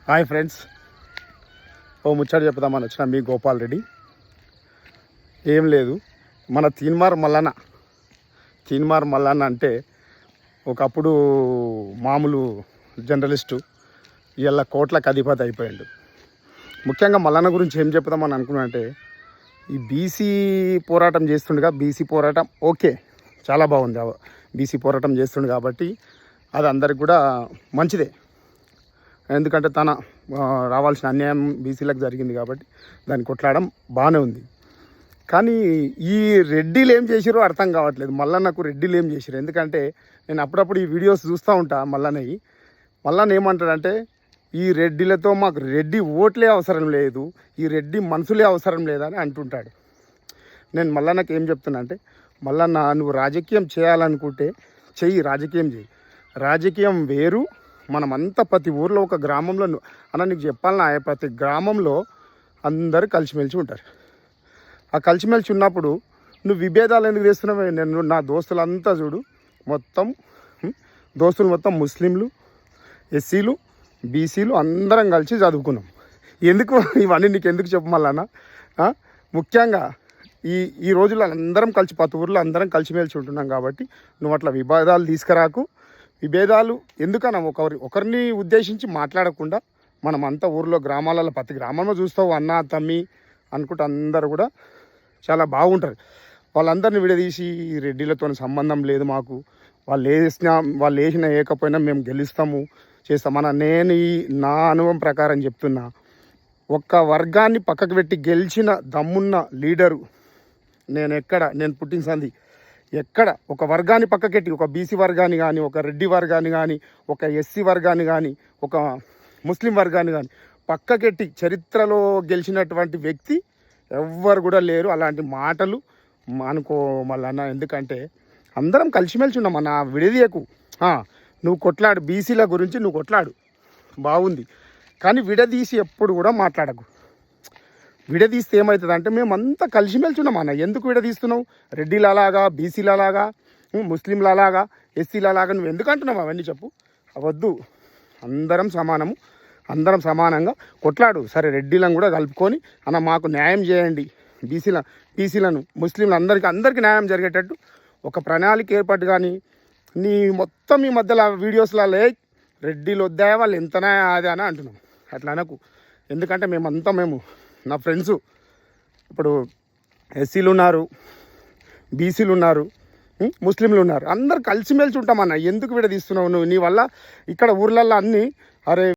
Hi friends, ఓ ముచ్చట చెప్దామని వచ్చిన మీ గోపాల్ రెడ్డి. ఏం లేదు, మన తీన్మార్ మల్లన్న అంటే ఒకప్పుడు మామూలు జర్నలిస్టు, ఇలా కోట్లకు అధిపతి అయిపోయాడు. ముఖ్యంగా మల్లన్న గురించి ఏం చెప్దామని అనుకున్నానంటే, ఈ బీసీ పోరాటం చేస్తుండగా, బీసీ పోరాటం ఓకే చాలా బాగుంది, బీసీ పోరాటం చేస్తుండు కాబట్టి అది అందరికి కూడా మంచిదే. ఎందుకంటే తన రావాల్సిన అన్యాయం బీసీలకు జరిగింది కాబట్టి దాన్ని కొట్లాడడం బాగానే ఉంది. కానీ ఈ రెడ్డిలు ఏం చేసిరో అర్థం కావట్లేదు. మల్లన్నకు రెడ్డిలు ఏం చేసిరు? ఎందుకంటే నేను అప్పుడప్పుడు ఈ వీడియోస్ చూస్తూ ఉంటా. మల్లన్న ఏమంటాడంటే, ఈ రెడ్డిలతో మాకు రెడ్డి ఓట్లే అవసరం లేదు, ఈ రెడ్డి మనుషులే అవసరం లేదని అంటుంటాడు. నేను మల్లన్నకి ఏం చెప్తున్నా అంటే, మల్లన్న నువ్వు రాజకీయం చేయాలనుకుంటే చెయ్యి, రాజకీయం చేయి. రాజకీయం వేరు. మనమంతా ప్రతి ఊర్లో ఒక గ్రామంలో నీకు చెప్పాలన్నా, ప్రతి గ్రామంలో అందరూ కలిసిమెలిసి ఉంటారు. ఆ కలిసిమెలిసి ఉన్నప్పుడు నువ్వు విభేదాలు ఎందుకు చేస్తున్నావు? నేను నా దోస్తులంతా చూడు, దోస్తులు మొత్తం ముస్లింలు, ఎస్సీలు, బీసీలు అందరం కలిసి చదువుకున్నాం. ఎందుకు ఇవన్నీ నీకు ఎందుకు చెప్పమల్లన్నా? ముఖ్యంగా ఈ రోజుల్లో అందరం కలిసి ప్రతి ఊర్లో అందరం కలిసిమెలిసి ఉంటున్నాం కాబట్టి నువ్వు అట్లా విభేదాలు తీసుకురాకు. విభేదాలు ఎందుకన్నా ఒకరిని ఉద్దేశించి మాట్లాడకుండా మనం అంతా ఊర్లో గ్రామాలలో ప్రతి గ్రామంలో చూస్తావు అన్న తమ్మి అనుకుంటే అందరూ కూడా చాలా బాగుంటారు. వాళ్ళందరినీ విడదీసి రెడ్డిలతో సంబంధం లేదు మాకు, వాళ్ళు వేసినా వేయకపోయినా మేము గెలుస్తాము చేస్తామన్న, నేను నా అనుభవం ప్రకారం చెప్తున్నా, ఒక్క వర్గాన్ని పక్కకు పెట్టి గెలిచిన దమ్మున్న లీడరు నేను పుట్టిన సంది ఎక్కడ ఒక వర్గాన్ని పక్కకెట్టి, ఒక బీసీ వర్గాన్ని కానీ, ఒక రెడ్డి వర్గాన్ని కానీ, ఒక ఎస్సీ వర్గాన్ని కానీ, ఒక ముస్లిం వర్గాన్ని కానీ పక్కకెట్టి చరిత్రలో గెలిచినటువంటి వ్యక్తి ఎవ్వరు కూడా లేరు. అలాంటి మాటలు అనుకో మళ్ళీ. ఎందుకంటే అందరం కలిసిమెలిసి ఉన్నాం అన్న, విడదీయకు. నువ్వు కొట్లాడు, బీసీల గురించి నువ్వు కొట్లాడు, బాగుంది. కానీ విడదీసి ఎప్పుడు కూడా మాట్లాడకు. విడదీస్తే ఏమవుతుంది అంటే, మేమంతా కలిసిమెలిసి ఉన్నాం అన్న, ఎందుకు విడదీస్తున్నావు? రెడ్డిలు అలాగా, బీసీలు అలాగా, ముస్లింలు అలాగా, ఎస్సీలు అలాగా నువ్వు ఎందుకు అంటున్నావు? అవన్నీ చెప్పు. అవద్దు. అందరం సమానము, అందరం సమానంగా కొట్లాడు. సరే, రెడ్డిలను కూడా కలుపుకొని అన్న మాకు న్యాయం చేయండి, బీసీలను ముస్లింలు అందరికీ న్యాయం జరిగేటట్టు ఒక ప్రణాళిక ఏర్పాటు. కానీ మొత్తం ఈ మధ్యలో వీడియోస్లలో రెడ్డిలు వద్దా, వాళ్ళు ఎంతనా అది అని అంటున్నాం. అట్లా అనకు. ఎందుకంటే మేము నా ఫ్రెండ్స్ ఇప్పుడు ఎస్సీలు ఉన్నారు, బీసీలు ఉన్నారు, ముస్లింలు ఉన్నారు, అందరు కలిసిమెలిసి ఉంటామన్న. ఎందుకు విడదీస్తున్నావు నువ్వు? నీ వల్ల ఇక్కడ ఊర్లల్లో అన్నీ అరే